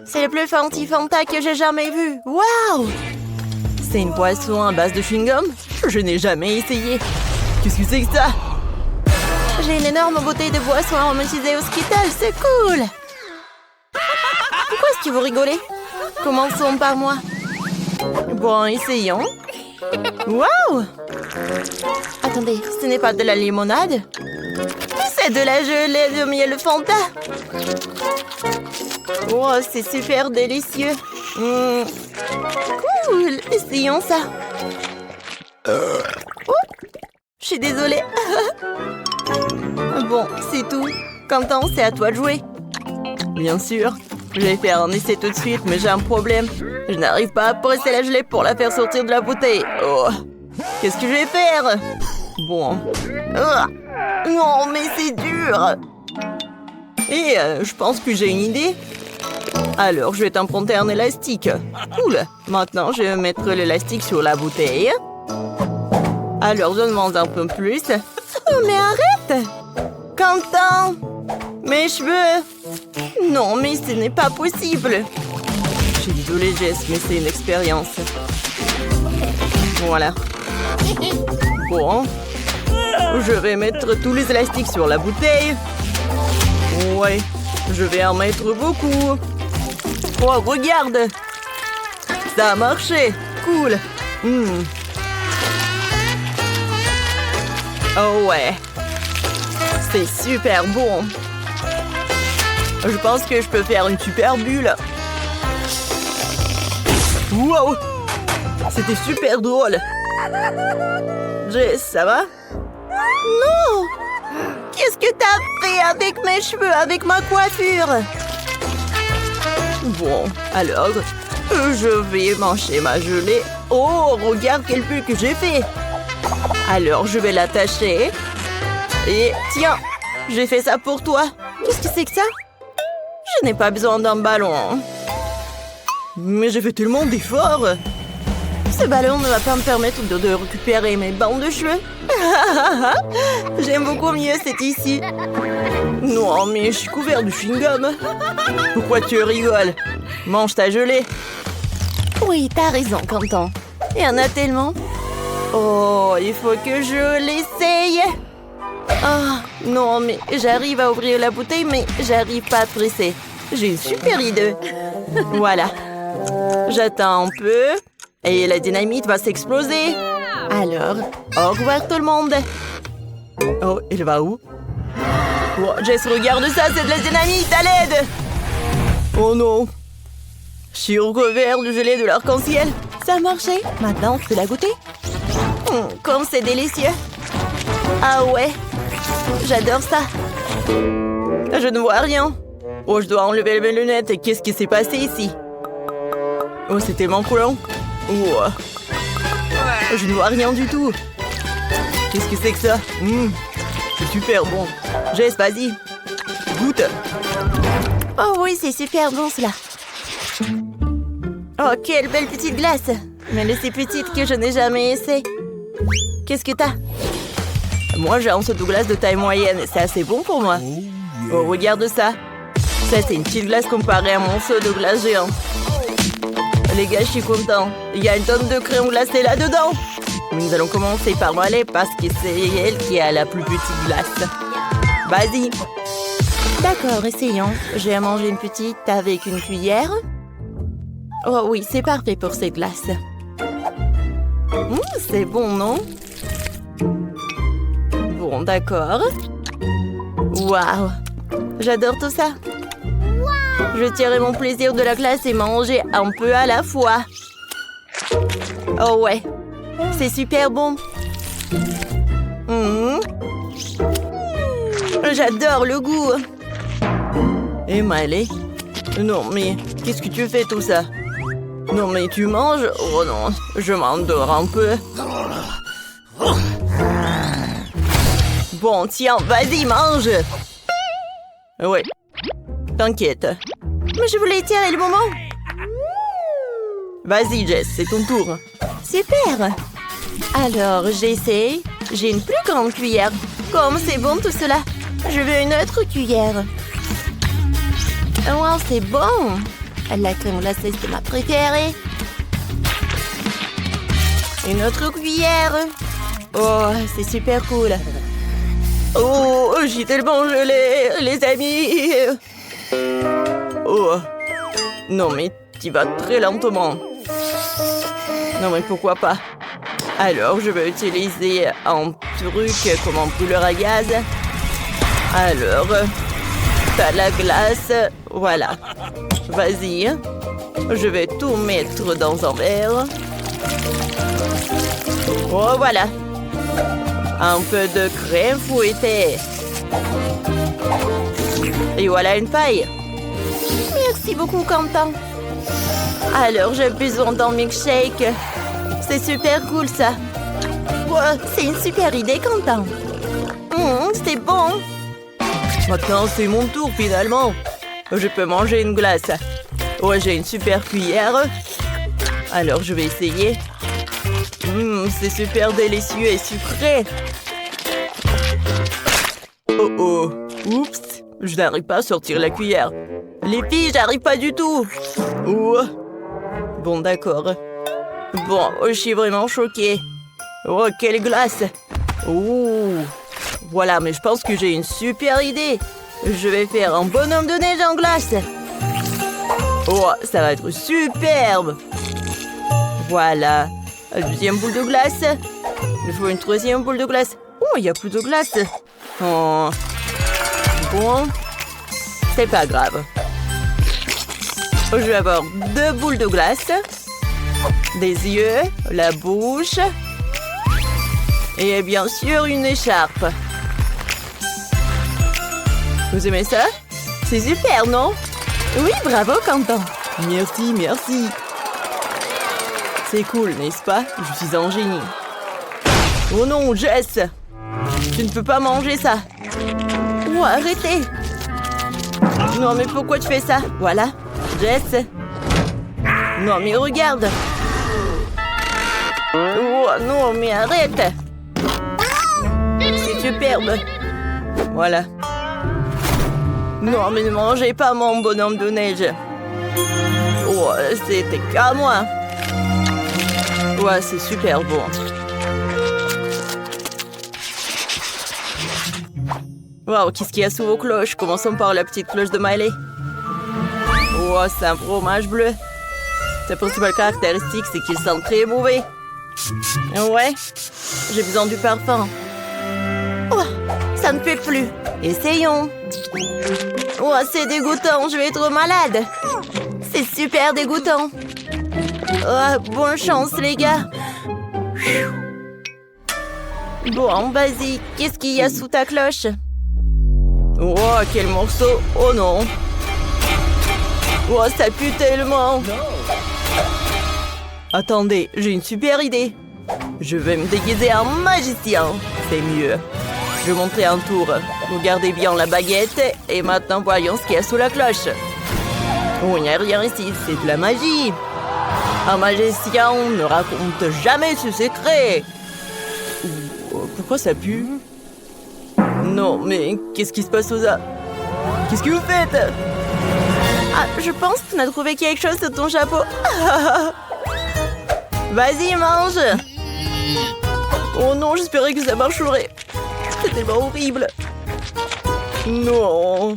C'est le plus fancy Fanta que j'ai jamais vu. Waouh! C'est une boisson à base de chewing-gum? Je n'ai jamais essayé. Qu'est-ce que c'est que ça? J'ai une énorme bouteille de boisson aromatisée au Skittles, c'est cool! Pourquoi est-ce que vous rigolez? Commençons par moi. Bon, essayons. Waouh! Attendez, ce n'est pas de la limonade? C'est de la gelée de miel Fanta. Oh, c'est super délicieux. Cool, essayons ça. Oh, je suis désolée. Bon, c'est tout. Quentin, c'est à toi de jouer. Bien sûr. Je vais faire un essai tout de suite, mais j'ai un problème. Je n'arrive pas à presser la gelée pour la faire sortir de la bouteille. Oh. Qu'est-ce que je vais faire? Bon. Non, mais c'est dur. Et je pense que j'ai une idée. Alors, je vais t'emprunter un élastique. Cool. Maintenant, je vais mettre l'élastique sur la bouteille. Alors, donne-moi un peu plus. Oh, mais arrête! Quentin! Mes cheveux! Non, mais ce n'est pas possible. Je suis désolée, Jess, mais c'est une expérience. Voilà. Bon. Je vais mettre tous les élastiques sur la bouteille. Ouais, je vais en mettre beaucoup. Oh, regarde! Ça a marché! Cool! Oh ouais! C'est super bon! Je pense que je peux faire une super bulle. Wow! C'était super drôle! Jess, ça va? Non! Qu'est-ce que t'as fait avec mes cheveux, avec ma coiffure? Bon, alors, je vais manger ma gelée. Oh, regarde quelle bulle que j'ai fait! Alors, je vais l'attacher. Et tiens, j'ai fait ça pour toi. Qu'est-ce que c'est que ça? Je n'ai pas besoin d'un ballon. Mais j'ai fait tellement d'efforts. Ce ballon ne va pas me permettre de récupérer mes bandes de cheveux. J'aime beaucoup mieux cette ici. Non, mais je suis couvert de chewing-gum. Pourquoi tu rigoles? Mange ta gelée. Oui, t'as raison, Quentin. Il y en a tellement. Oh, il faut que je l'essaye. Ah, non, mais j'arrive à ouvrir la bouteille, mais j'arrive pas à presser. J'ai une super idée. Voilà. J'attends un peu. Et la dynamite va s'exploser. Alors, au revoir tout le monde. Oh, elle va où? Oh, Jess, regarde ça, c'est de la dynamite, à l'aide! Oh non! Je suis recouvert de gelée de l'arc-en-ciel. Ça a marché. Maintenant, tu peux la goûter? Comme c'est délicieux. Ah ouais, j'adore ça. Je ne vois rien. Oh, je dois enlever mes lunettes. Et qu'est-ce qui s'est passé ici? Oh, c'est tellement collant. Oh. Je ne vois rien du tout. Qu'est-ce que c'est que ça? C'est super bon. Jess, vas-y. Goûte. Oh oui, c'est super bon cela. Oh, quelle belle petite glace. Mais elle est si petite que je n'ai jamais essayé. Qu'est-ce que t'as? Moi, j'ai un seau de glace de taille moyenne. C'est assez bon pour moi. Oh, regarde ça. Ça, c'est une petite glace comparée à mon seau de glace géant. Les gars, je suis content. Il y a une tonne de crème glacée là-dedans. Nous allons commencer par Malais parce que c'est elle qui a la plus petite glace. Vas-y. D'accord, essayons. Je vais manger une petite avec une cuillère. Oh oui, c'est parfait pour cette glace. C'est bon, non? Bon, d'accord. Waouh! J'adore tout ça. Je tirerai mon plaisir de la glace et manger un peu à la fois. Oh ouais, c'est super bon. J'adore le goût. Et Miley? Non, mais qu'est-ce que tu fais tout ça? Non, mais tu manges? Oh non, je m'endors un peu. Bon, tiens, vas-y, mange. Ouais, t'inquiète. Mais je voulais tirer le moment. Vas-y, Jess, c'est ton tour. Super. Alors, j'essaie. J'ai une plus grande cuillère. Comme c'est bon tout cela. Je veux une autre cuillère. Wow, c'est bon. La crème glacée, c'est ma préférée. Une autre cuillère. Oh, c'est super cool. Oh, j'ai tellement gelé, les amis. Oh. Non, mais tu vas très lentement. Non, mais pourquoi pas? Alors, je vais utiliser un truc comme un brûleur à gaz. Alors, t'as la glace. Voilà. Vas-y. Je vais tout mettre dans un verre. Oh, voilà. Un peu de crème fouettée. Et voilà une paille. Merci beaucoup, Quentin. Alors, j'ai besoin d'un milkshake. C'est super cool, ça. Wow, c'est une super idée, Quentin. C'est bon. Maintenant, c'est mon tour, finalement. Je peux manger une glace. Ouais, j'ai une super cuillère. Alors, je vais essayer. C'est super délicieux et sucré. Oh oh. Oups. Je n'arrive pas à sortir la cuillère. Les filles, j'arrive pas du tout. Oh. Bon, d'accord. Bon, je suis vraiment choquée. Oh, quelle glace. Oh. Voilà, mais je pense que j'ai une super idée. Je vais faire un bonhomme de neige en glace. Oh, ça va être superbe. Voilà. Deuxième boule de glace. Il faut une troisième boule de glace. Oh, il n'y a plus de glace. Oh. Bon. C'est pas grave. Je vais avoir 2 boules de glace. Des yeux, la bouche. Et bien sûr, une écharpe. Vous aimez ça? C'est super, non? Oui, bravo, Quentin. Merci, merci. C'est cool, n'est-ce pas? Je suis un génie. Oh non, Jess! Tu ne peux pas manger ça. Oh, arrêtez! Non, mais pourquoi tu fais ça? Voilà. Jess. Non, mais regarde. Oh, non, mais arrête. C'est superbe. Voilà. Non, mais ne mangez pas mon bonhomme de neige. Oh, c'était qu'à moi. Ouais, c'est super bon. Wow, qu'est-ce qu'il y a sous vos cloches? Commençons par la petite cloche de Miley. Oh, c'est un fromage bleu. Sa principale caractéristique, c'est qu'il sent très mauvais. Ouais, j'ai besoin du parfum. Oh, ça ne fait plus. Essayons. Oh, c'est dégoûtant, je vais être malade. C'est super dégoûtant. Oh, bonne chance, les gars. Bon, vas-y, qu'est-ce qu'il y a sous ta cloche? Oh, quel morceau. Oh non. Oh, ça pue tellement. Attendez, j'ai une super idée. Je vais me déguiser en magicien. C'est mieux. Je vais montrer un tour. Regardez bien la baguette. Et maintenant, voyons ce qu'il y a sous la cloche. Oh, il n'y a rien ici. C'est de la magie. Un magicien ne raconte jamais ses secrets. Pourquoi ça pue? Non, mais qu'est-ce qui se passe aux a... Qu'est-ce que vous faites? Ah, je pense qu'on a trouvé quelque chose sous ton chapeau. Vas-y, mange. Oh non, j'espérais que ça marcherait. C'est tellement horrible. Non.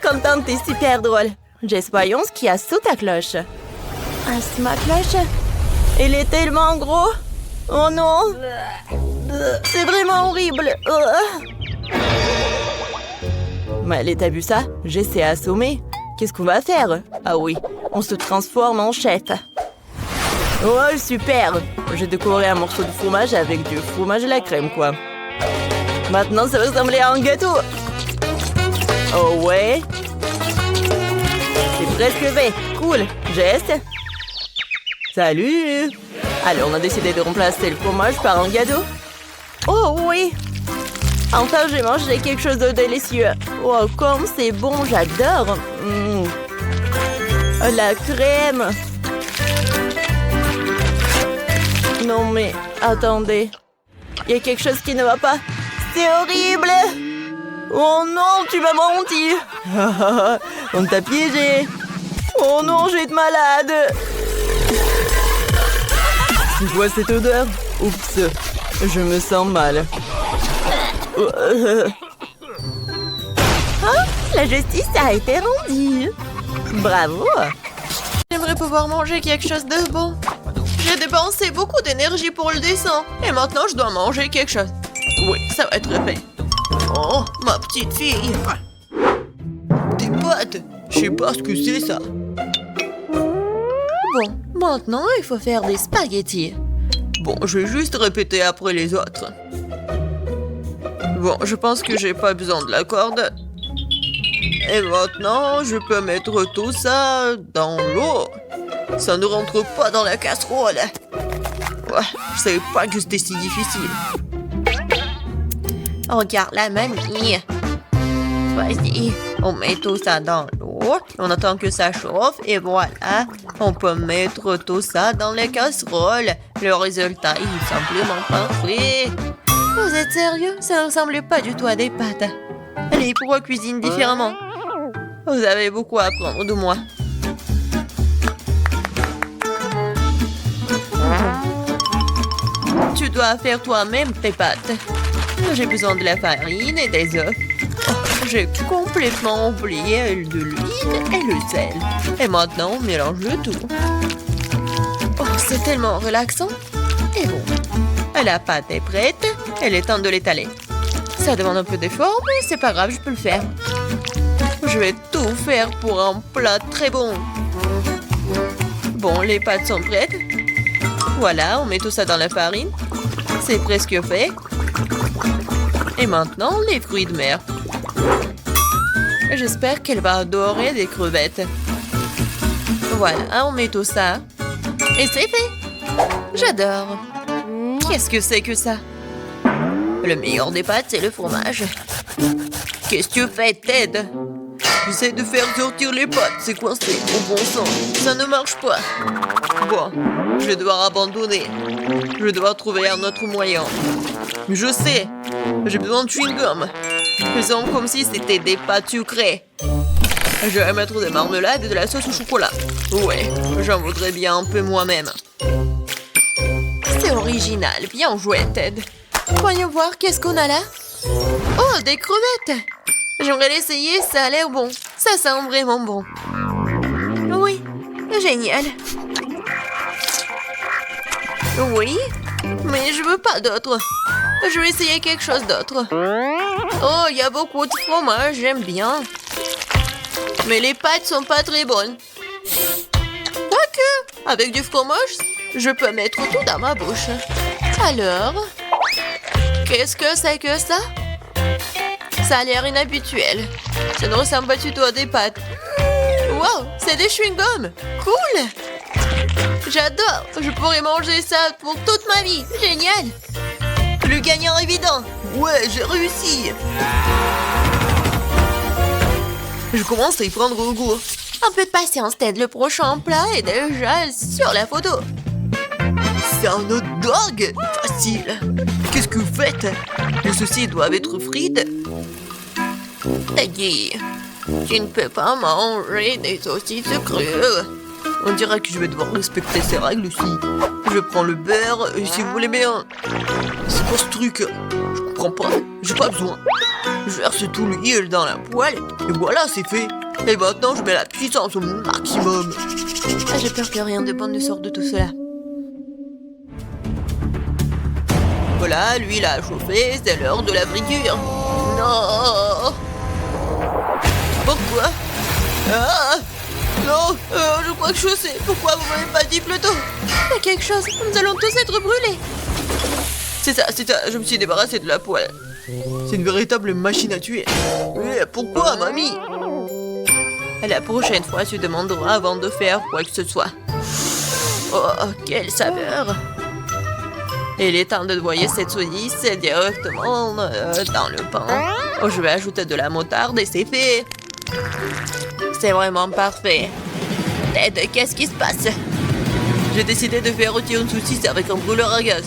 Quentin, t'es super drôle. Jess, voyons ce qu'il y a sous ta cloche. Ah, c'est ma cloche. Elle est tellement gros. Oh non. C'est vraiment horrible. Mais t'as vu ça? J'essaie à assommer. Qu'est-ce qu'on va faire? Ah oui, on se transforme en chef. Oh, super! J'ai décoré un morceau de fromage avec du fromage à la crème, quoi. Maintenant, ça va ressembler à un gâteau. Oh ouais? C'est presque fait. Cool. Jess? Salut! Alors, on a décidé de remplacer le fromage par un gâteau. Oh oui! Enfin, j'ai mangé quelque chose de délicieux. Oh, comme c'est bon, j'adore. La crème. Non, mais attendez. Il y a quelque chose qui ne va pas. C'est horrible! Oh non, tu m'as menti. On t'a piégé. Oh non, je vais être malade. C'est quoi cette odeur? Oups, je me sens mal. Ah, la justice a été rendue. Bravo. J'aimerais pouvoir manger quelque chose de bon. J'ai dépensé beaucoup d'énergie pour le dessin. Et maintenant, je dois manger quelque chose. Oui, ça va être fait. Oh, ma petite fille. Des pâtes. Je sais pas ce que c'est, ça. Bon, maintenant, il faut faire des spaghettis. Bon, je vais juste répéter après les autres. Bon, je pense que j'ai pas besoin de la corde. Et maintenant, je peux mettre tout ça dans l'eau. Ça ne rentre pas dans la casserole. Ouais, je savais pas que c'était si difficile. Regarde la mamie. Vas-y, on met tout ça dans l'eau. On attend que ça chauffe et voilà. On peut mettre tout ça dans les casseroles. Le résultat est simplement parfait. Vous êtes sérieux? Ça ne ressemblait pas du tout à des pâtes. Allez, pourquoi cuisine différemment? Vous avez beaucoup à apprendre de moi. Tu dois faire toi-même tes pâtes. J'ai besoin de la farine et des œufs. Oh, j'ai complètement oublié de l'huile et le sel. Et maintenant, on mélange le tout. Oh, c'est tellement relaxant. Et bon, la pâte est prête. Il est temps de l'étaler. Ça demande un peu d'effort, mais c'est pas grave, je peux le faire. Je vais tout faire pour un plat très bon. Bon, les pâtes sont prêtes. Voilà, on met tout ça dans la farine. C'est presque fait. Et maintenant, les fruits de mer. J'espère qu'elle va adorer des crevettes. Voilà, on met tout ça. Et c'est fait. J'adore. Qu'est-ce que c'est que ça? Le meilleur des pâtes, c'est le fromage. Qu'est-ce que tu fais, Ted? J'essaie de faire sortir les pâtes, c'est coincé, au bon sens. Ça ne marche pas. Bon, je vais devoir abandonner. Je vais devoir trouver un autre moyen. Je sais, j'ai besoin de chewing-gum. Faisons comme si c'était des pâtes sucrées. Je vais mettre des marmelades et de la sauce au chocolat. Ouais, j'en voudrais bien un peu moi-même. C'est original, bien joué, Ted. Voyons voir, qu'est-ce qu'on a là? Oh, des crevettes! J'aimerais l'essayer, ça a l'air bon. Ça sent vraiment bon. Oui, génial. Oui, mais je veux pas d'autre. Je vais essayer quelque chose d'autre. Oh, il y a beaucoup de fromage, j'aime bien. Mais les pâtes sont pas très bonnes. Quoique, avec du fromage, je peux mettre tout dans ma bouche. Alors, qu'est-ce que c'est que ça? Ça a l'air inhabituel. Ça ne ressemble pas du tout à des pâtes. Wow, c'est des chewing-gums. Cool. J'adore. Je pourrais manger ça pour toute ma vie. Génial. Le gagnant évident. Ouais, j'ai réussi. Je commence à y prendre goût. Un peu de patience, Ted. Le prochain plat est déjà sur la photo. C'est un hot dog. Facile. Qu'est-ce que vous faites? Les saucisses doivent être frites. Teddy, tu ne peux pas manger des saucisses crues. On dirait que je vais devoir respecter ces règles aussi. Je prends le beurre, et si vous voulez bien. C'est quoi ce truc? Je comprends pas. J'ai pas besoin. Je verse tout l'huile dans la poêle, et voilà, c'est fait. Et maintenant, je mets la puissance au maximum. Ah, j'ai peur que rien de bon ne sorte de tout cela. Voilà, l'huile a chauffé, c'est l'heure de la friture. Non! Pourquoi? Ah! Non, je crois que je sais. Pourquoi vous m'avez pas dit plus tôt? Il y a quelque chose, nous allons tous être brûlés. C'est ça, je me suis débarrassé de la poêle. C'est une véritable machine à tuer. Mais pourquoi, mamie? La prochaine fois, tu demanderas avant de faire quoi que ce soit. Oh, quelle saveur! Il est temps de noyer cette saucisse directement dans le pain. Oh, je vais ajouter de la moutarde et c'est fait. C'est vraiment parfait. Ted, qu'est-ce qui se passe? J'ai décidé de faire rôtir une saucisse avec un brûleur à gaz.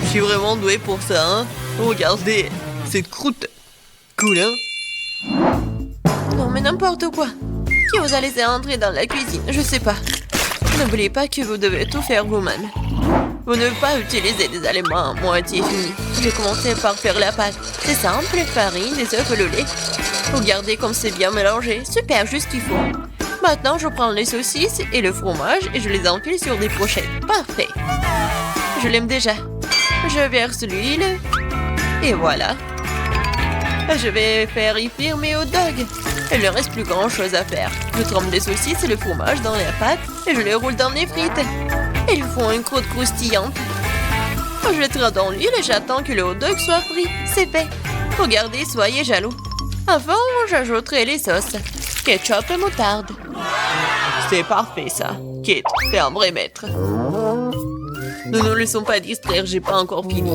Je suis vraiment doué pour ça, hein? Regardez, cette croûte. Cool, hein? Non, mais n'importe quoi. Qui vous a laissé entrer dans la cuisine? Je sais pas. N'oubliez pas que vous devez tout faire vous-même. Vous ne devez pas utiliser des aliments à moitié finis. J'ai commencé par faire la pâte. C'est simple, farine, des œufs et le lait. Regardez comme c'est bien mélangé. Super, juste ce qu'il faut. Maintenant, je prends les saucisses et le fromage et je les enfile sur des brochettes. Parfait. Je l'aime déjà. Je verse l'huile. Et voilà. Je vais faire y frire mes hot dogs. Il ne reste plus grand chose à faire. Je trempe les saucisses et le fromage dans la pâte et je les roule dans les frites. Ils font une croûte croustillante. Je les tire dans l'huile et j'attends que le hot dog soit frit. C'est fait. Regardez, soyez jaloux. Avant, j'ajouterai les sauces. Ketchup et moutarde. C'est parfait ça. Kate, t'es un vrai maître. Ne nous laissons pas distraire, j'ai pas encore fini.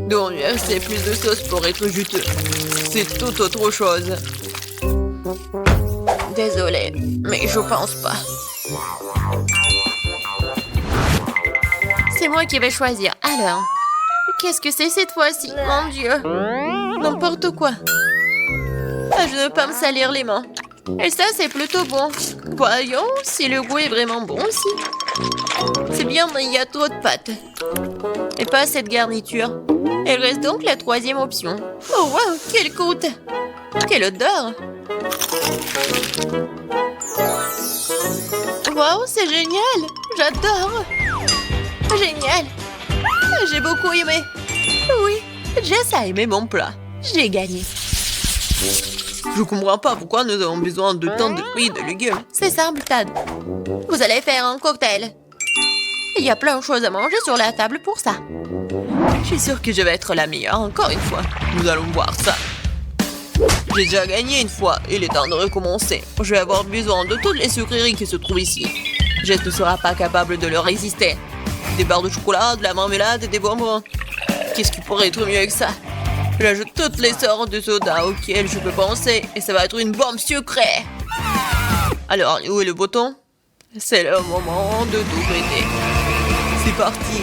Donc, c'est plus de sauce pour être juteux. C'est tout autre chose. Désolée, mais je pense pas. C'est moi qui vais choisir. Alors, qu'est-ce que c'est cette fois-ci? Mon Dieu. N'importe quoi. Je ne veux pas me salir les mains. Et ça, c'est plutôt bon. Voyons si le goût est vraiment bon aussi. C'est bien, mais il y a trop de pâtes. Et pas cette garniture. Il reste donc la troisième option. Oh, wow, quelle croûte! Quelle odeur! Wow, c'est génial! J'adore! Génial! J'ai beaucoup aimé. Oui, Jess a aimé mon plat. J'ai gagné. Je comprends pas pourquoi nous avons besoin de tant de fruits et de légumes. C'est simple, Tad. Vous allez faire un cocktail. Il y a plein de choses à manger sur la table pour ça. Je suis sûre que je vais être la meilleure encore une fois. Nous allons voir ça. J'ai déjà gagné une fois. Il est temps de recommencer. Je vais avoir besoin de toutes les sucreries qui se trouvent ici. Jess ne sera pas capable de leur résister. Des barres de chocolat, de la marmelade et des bonbons. Qu'est-ce qui pourrait être mieux que ça? J'ajoute toutes les sortes de sodas auxquelles je peux penser et ça va être une bombe sucrée. Alors, où est le bouton? C'est le moment de tout péter. C'est parti.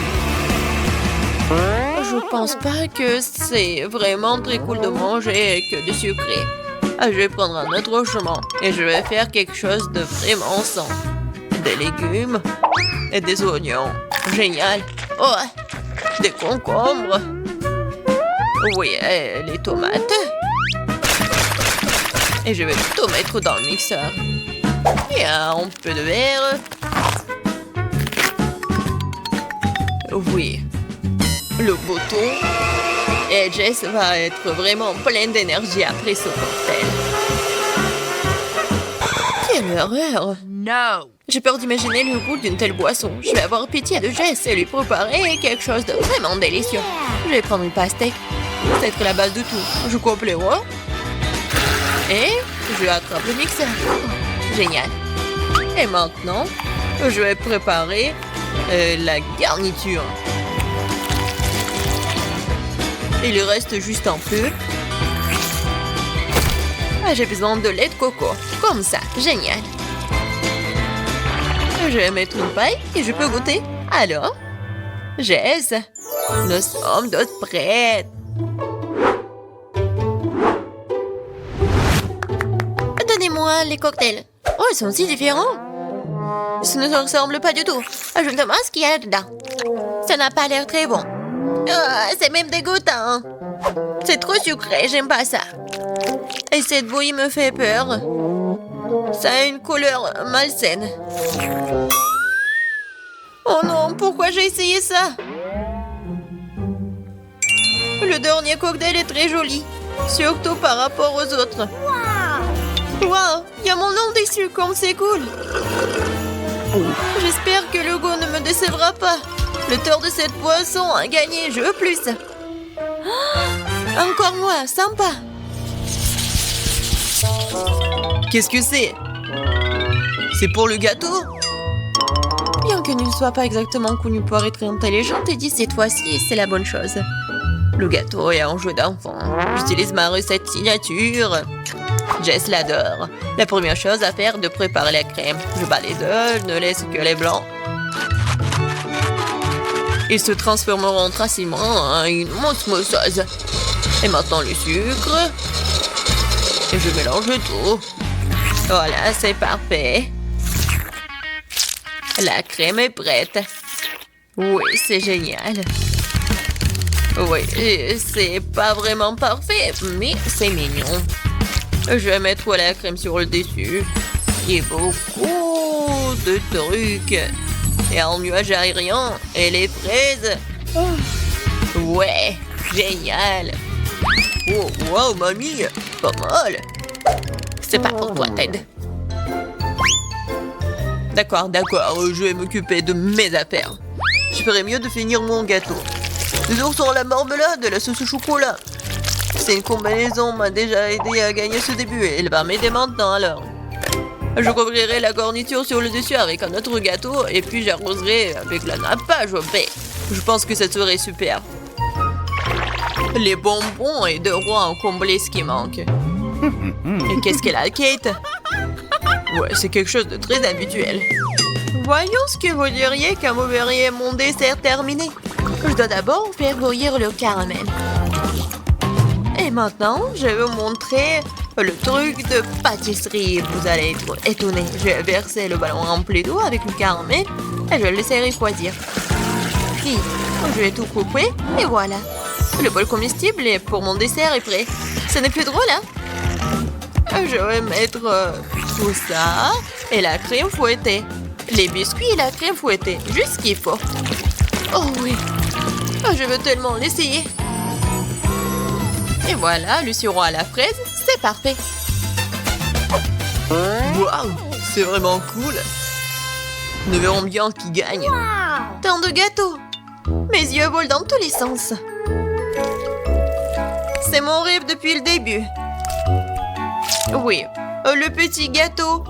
Je pense pas que c'est vraiment très cool de manger que du sucré. Je vais prendre un autre chemin et je vais faire quelque chose de vraiment sain. Des légumes et des oignons. Génial. Oh, des concombres. Oui, et les tomates. Et je vais tout mettre dans le mixeur. Et un peu de verre. Oui. Le bouton. Et Jess va être vraiment pleine d'énergie après ce cocktail. Quelle horreur! No! J'ai peur d'imaginer le goût d'une telle boisson. Je vais avoir pitié de Jess et lui préparer quelque chose de vraiment délicieux. Je vais prendre une pastèque. C'est être la base de tout. Je coupe les rois. Et je attrape le mixeur. Oh, génial. Et maintenant, je vais préparer la garniture. Il reste juste un peu. J'ai besoin de lait de coco. Comme ça. Génial. Je vais mettre une paille et je peux goûter. Alors, Jess, nous sommes toutes prêtes. Donnez-moi les cocktails. Oh, ils sont si différents. Ça ne se ressemble pas du tout. Je me demande ce qu'il y a dedans. Ça n'a pas l'air très bon. C'est même dégoûtant. C'est trop sucré, j'aime pas ça. Et cette bouillie me fait peur. Ça a une couleur malsaine. Oh non, pourquoi j'ai essayé ça? Le dernier cocktail est très joli, surtout par rapport aux autres. Wow, il y a mon nom dessus, comme c'est cool. J'espère que le goût ne me décevra pas. Le tort de cette boisson a gagné, je veux plus. Encore moi, sympa. Qu'est-ce que c'est? C'est pour le gâteau? Bien que ne soit pas exactement connu pour être intelligente, et dit cette fois-ci, c'est la bonne chose. Le gâteau est un jeu d'enfant. J'utilise ma recette signature. Jess l'adore. La première chose à faire est de préparer la crème. Je bats les œufs, je ne laisse que les blancs. Ils se transformeront facilement en une osmoseuse. Et maintenant le sucre. Et je mélange tout. Voilà, c'est parfait. La crème est prête. Oui, c'est génial. Oui, c'est pas vraiment parfait, mais c'est mignon. Je vais mettre la crème sur le dessus. Et beaucoup de trucs. Et un nuage aérien. Et les fraises. Ouais, génial. Oh, wow, mamie, pas mal. C'est pas pour toi, Ted. D'accord, je vais m'occuper de mes affaires. Je ferais mieux de finir mon gâteau. Les oursons à la marmelade et la sauce au chocolat. C'est une combinaison m'a déjà aidé à gagner ce début et elle va m'aider maintenant alors. Je couvrirai la garniture sur le dessus avec un autre gâteau et puis j'arroserai avec la nappage au baie. Je pense que ça serait super. Les bonbons et de roi ont comblé ce qui manque. Et qu'est-ce qu'elle a, Kate? Ouais, c'est quelque chose de très habituel. Voyons ce que vous diriez quand vous verriez mon dessert terminé. Je dois d'abord faire bouillir le caramel. Et maintenant, je vais vous montrer le truc de pâtisserie. Vous allez être étonnés. Je vais verser le ballon rempli d'eau avec le caramel et je le laisserai refroidir. Puis, je vais tout couper et voilà. Le bol comestible pour mon dessert est prêt. Ce n'est plus drôle, hein? Je vais mettre tout ça et la crème fouettée. Les biscuits et la crème fouettée. Juste ce qu'il faut. Oh oui. Oh, je veux tellement l'essayer. Et voilà, le sirop à la fraise, c'est parfait. Waouh, c'est vraiment cool. Nous verrons bien qui gagne. Tant de gâteaux. Mes yeux volent dans tous les sens. C'est mon rêve depuis le début. Oui, le petit gâteau.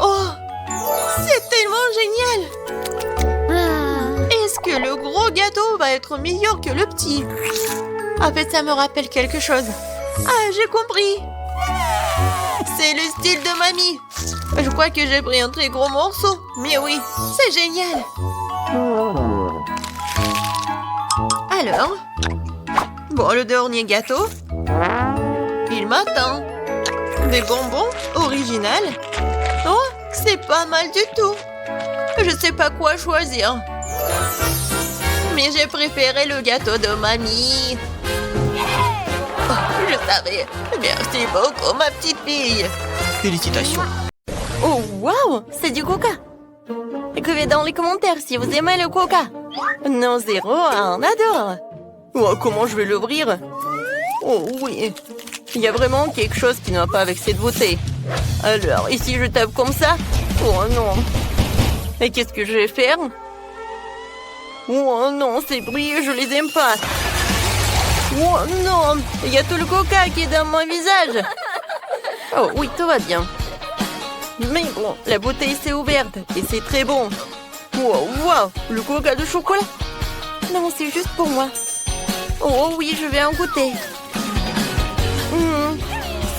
Oh, c'est tellement génial. Est-ce que le gros gâteau va être meilleur que le petit? En fait, ça me rappelle quelque chose. Ah, j'ai compris. C'est le style de mamie. Je crois que j'ai pris un très gros morceau. Mais oui, c'est génial. Alors, bon, le dernier gâteau. Il m'attend. Des bonbons originales. Oh, c'est pas mal du tout. Je sais pas quoi choisir. Mais j'ai préféré le gâteau de mamie. Oh, je savais. Merci beaucoup, ma petite fille. Félicitations. Oh, waouh, c'est du coca. Écrivez dans les commentaires si vous aimez le coca. Non, zéro, on adore. Oh, comment je vais l'ouvrir? Oh oui, il y a vraiment quelque chose qui ne va pas avec cette beauté. Alors, ici je tape comme ça. Oh non. Et qu'est-ce que je vais faire? Oh non, ces bruits, je les aime pas. Oh non, il y a tout le coca qui est dans mon visage. Oh oui, tout va bien. Mais bon, la bouteille s'est ouverte et c'est très bon. Wow, wow, le coca de chocolat. Non, c'est juste pour moi. Oh oui, je vais en goûter.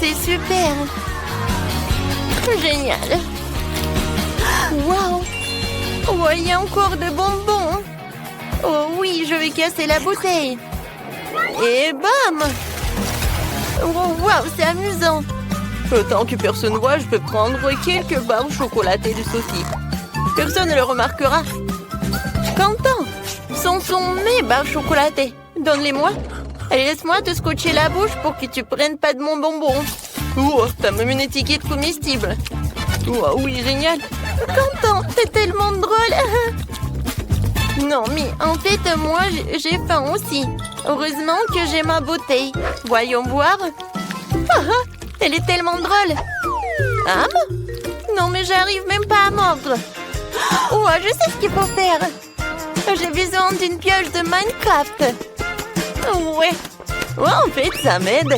C'est super. Génial. Wow. Oh, il y a encore de bonbons. Oh oui, je vais casser la bouteille. Et bam. Oh wow, c'est amusant. Tant que personne voit, je peux prendre quelques barres chocolatées de saucisses. Personne ne le remarquera. Quentin, ce sont mes barres chocolatées. Donne-les-moi. Allez, laisse-moi te scotcher la bouche pour que tu prennes pas de mon bonbon. Oh, t'as même une étiquette comestible. Oh, oui, génial. Quentin, t'es tellement drôle. Non, mais en fait, moi, j'ai faim aussi. Heureusement que j'ai ma bouteille. Voyons voir. Elle est tellement drôle. Ah, non, mais j'arrive même pas à mordre. Oh, je sais ce qu'il faut faire. J'ai besoin d'une pioche de Minecraft. Ouais. Oh, en fait, ça m'aide.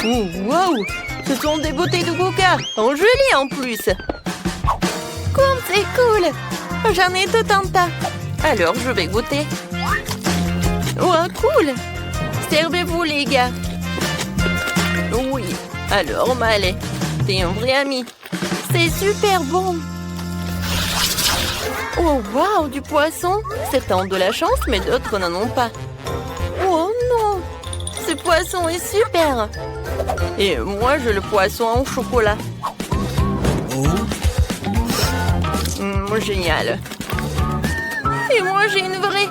Oh, wow. Ce sont des bouteilles de coca. En gelée en plus. Comme c'est cool. J'en ai tout un tas. Alors, je vais goûter. Oh, cool. Servez-vous, les gars. Oui. Alors, Malé, t'es un vrai ami. C'est super bon. Oh, wow, du poisson. Certains ont de la chance, mais d'autres n'en ont pas. Oh non, ce poisson est super. Et moi, j'ai le poisson au chocolat. Génial. Et moi, j'ai une vraie.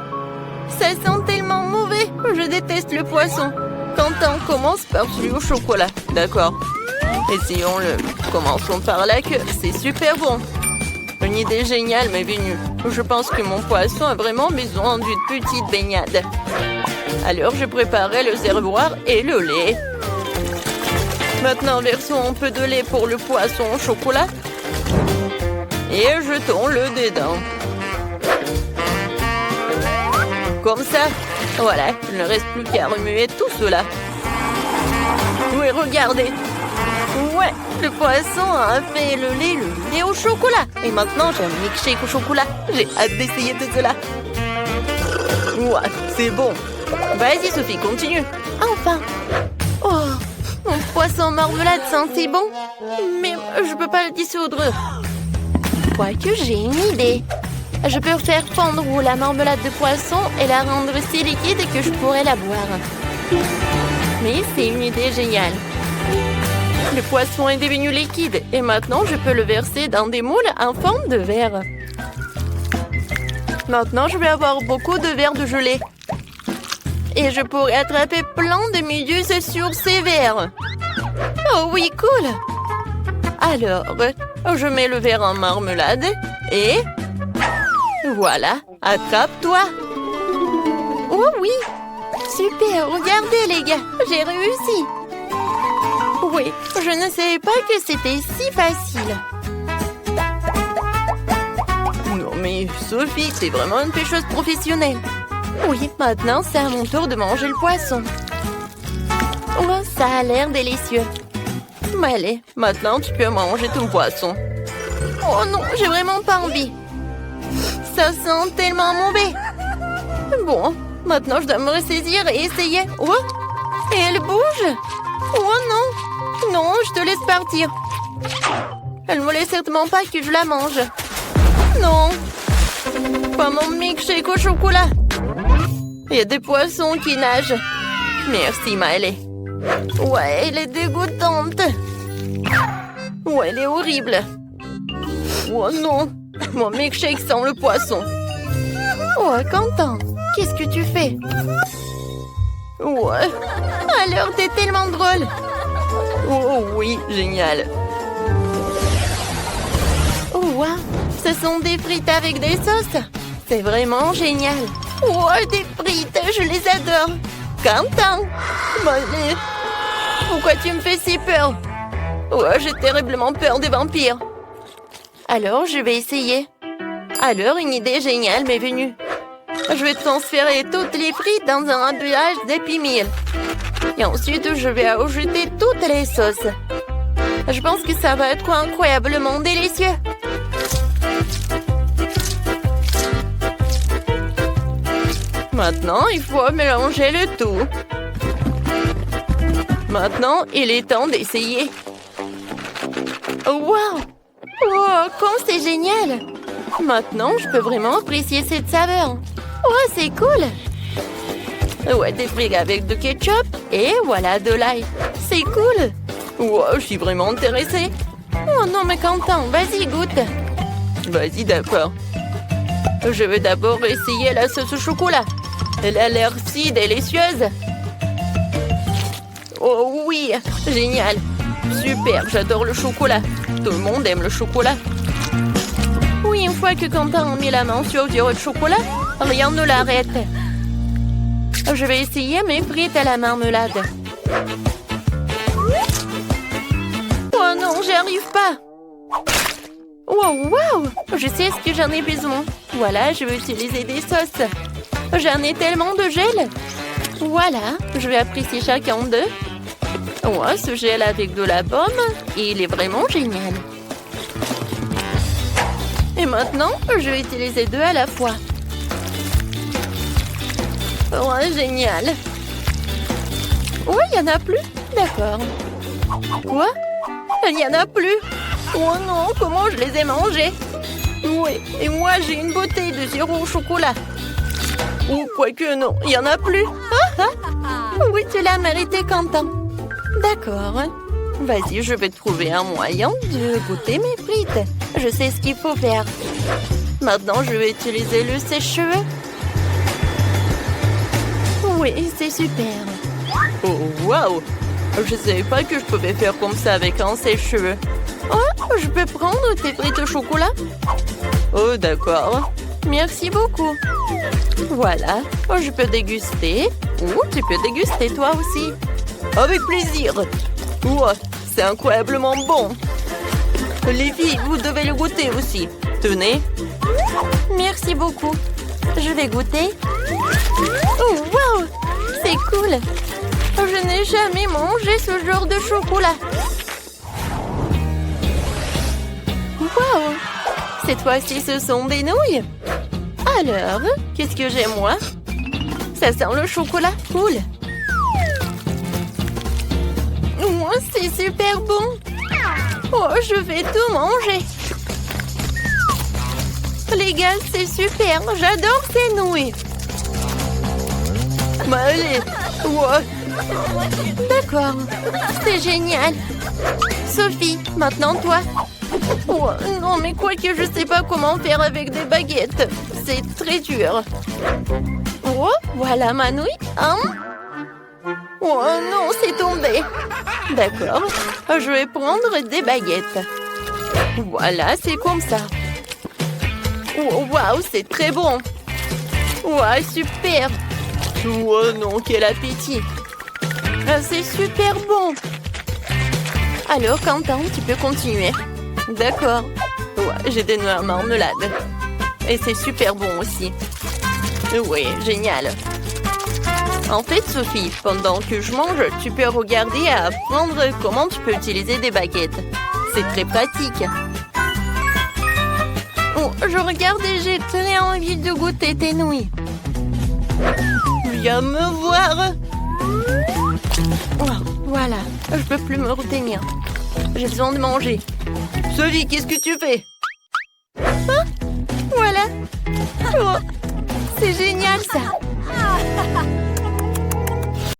Ça sent tellement mauvais. Je déteste le poisson. Quentin, commence par celui au chocolat. D'accord. Essayons-le. Commençons par la queue. C'est super bon. Une idée géniale m'est venue. Je pense que mon poisson a vraiment besoin d'une petite baignade. Alors, je préparais le réservoir et le lait. Maintenant, versons un peu de lait pour le poisson au chocolat. Et jetons-le dedans. Comme ça. Voilà, il ne reste plus qu'à remuer tout cela. Oui, regardez. Ouais, le poisson a fait le lait au chocolat. Et maintenant, j'ai un milkshake au chocolat. J'ai hâte d'essayer tout cela. Ouais, c'est bon. Vas-y, Sophie, continue. Enfin. Oh, mon poisson marmelade sent si bon. Mais je peux pas le dissoudre. Quoique j'ai une idée. Je peux faire fondre la marmelade de poisson et la rendre si liquide que je pourrais la boire. Mais c'est une idée géniale. Le poisson est devenu liquide et maintenant je peux le verser dans des moules en forme de verre. Maintenant, je vais avoir beaucoup de verres de gelée. Et je pourrais attraper plein de méduses sur ces verres. Oh oui, cool! Alors, je mets le verre en marmelade et... Voilà, attrape-toi! Oh oui! Super, regardez les gars, j'ai réussi! Oui, je ne savais pas que c'était si facile. Non mais Sophie, c'est vraiment une pêcheuse professionnelle. Oui, maintenant c'est à mon tour de manger le poisson. Oh, ça a l'air délicieux. Allez, maintenant tu peux manger ton poisson. Oh non, j'ai vraiment pas envie. Ça sent tellement mauvais. Bon, maintenant je dois me ressaisir et essayer. Oh, et elle bouge. Oh non, non, je te laisse partir. Elle ne voulait certainement pas que je la mange. Non, pas mon milkshake au chocolat. Il y a des poissons qui nagent. Merci, Miley. Ouais, elle est dégoûtante. Ouais, elle est horrible. Oh non, mon milkshake sent le poisson. Oh, Quentin, qu'est-ce que tu fais? Ouais. Alors, t'es tellement drôle. Oh oui, génial. Oh, wow, ce sont des frites avec des sauces. C'est vraiment génial. Oh, des frites, je les adore. Quentin, Miley, pourquoi tu me fais si peur? Ouais, j'ai terriblement peur des vampires. Alors, je vais essayer. Alors, une idée géniale m'est venue. Je vais transférer toutes les frites dans un emballage d'Happy Meal. Et ensuite, je vais ajouter toutes les sauces. Je pense que ça va être incroyablement délicieux. Maintenant, il faut mélanger le tout. Maintenant, il est temps d'essayer. Wow! Oh, comme c'est génial! Maintenant, je peux vraiment apprécier cette saveur. Oh, c'est cool! Ouais, des frites avec du ketchup et voilà de l'ail. C'est cool! Wow, je suis vraiment intéressée. Oh non, mais Quentin, vas-y, goûte. Vas-y, d'accord. Je vais d'abord essayer la sauce au chocolat. Elle a l'air si délicieuse. Oh oui, génial. Super, j'adore le chocolat. Tout le monde aime le chocolat. Oui, une fois que Quentin a mis la main sur du chocolat, rien ne l'arrête. Je vais essayer mes frites à la marmelade. Oh non, j'y arrive pas. Wow, wow, je sais ce que j'en ai besoin. Voilà, je vais utiliser des sauces. J'en ai tellement de gel. Voilà, je vais apprécier chacun d'eux. Ouais, ce gel avec de la pomme, il est vraiment génial. Et maintenant, je vais utiliser deux à la fois. Ouais, génial. Ouais, il n'y en a plus. D'accord. Quoi? Il n'y en a plus. Oh non, comment je les ai mangés? Oui, et moi j'ai une bouteille de sirop au chocolat. Ou quoique non, il n'y en a plus. Oui, tu l'as mérité, Quentin. D'accord. Vas-y, je vais trouver un moyen de goûter mes frites. Je sais ce qu'il faut faire. Maintenant, je vais utiliser le sèche-cheveux. Oui, c'est super. Oh, waouh! Je savais pas que je pouvais faire comme ça avec un sèche-cheveux. Oh, je peux prendre tes frites au chocolat? Oh, d'accord. Merci beaucoup. Voilà. Oh, je peux déguster. Oh, tu peux déguster toi aussi. Avec plaisir. Wow, c'est incroyablement bon. Les filles, vous devez le goûter aussi. Tenez. Merci beaucoup. Je vais goûter. Oh, wow! C'est cool. Je n'ai jamais mangé ce genre de chocolat. Wow! Cette fois-ci, ce sont des nouilles. Alors, qu'est-ce que j'ai, moi? Ça sent le chocolat. Cool. Oh, c'est super bon. Oh, je vais tout manger. Les gars, c'est super. J'adore ces nouilles. Mais allez. Ouais. D'accord. C'est génial. Sophie, maintenant toi. Oh, non, mais quoi que je sais pas comment faire avec des baguettes. C'est très dur. Oh, voilà ma nouille. Hein? Oh non, c'est tombé. D'accord. Je vais prendre des baguettes. Voilà, c'est comme ça. Oh, waouh, c'est très bon. Waouh, super. Oh non, quel appétit. C'est super bon. Alors, Quentin, tu peux continuer. D'accord. Ouais, j'ai des noix à marmelade. Et c'est super bon aussi. Oui, génial. En fait, Sophie, pendant que je mange, tu peux regarder et apprendre comment tu peux utiliser des baguettes. C'est très pratique. Oh, je regarde et j'ai très envie de goûter tes nouilles. Viens me voir. Oh, voilà, je peux plus me retenir. J'ai besoin de manger. Sophie, qu'est-ce que tu fais?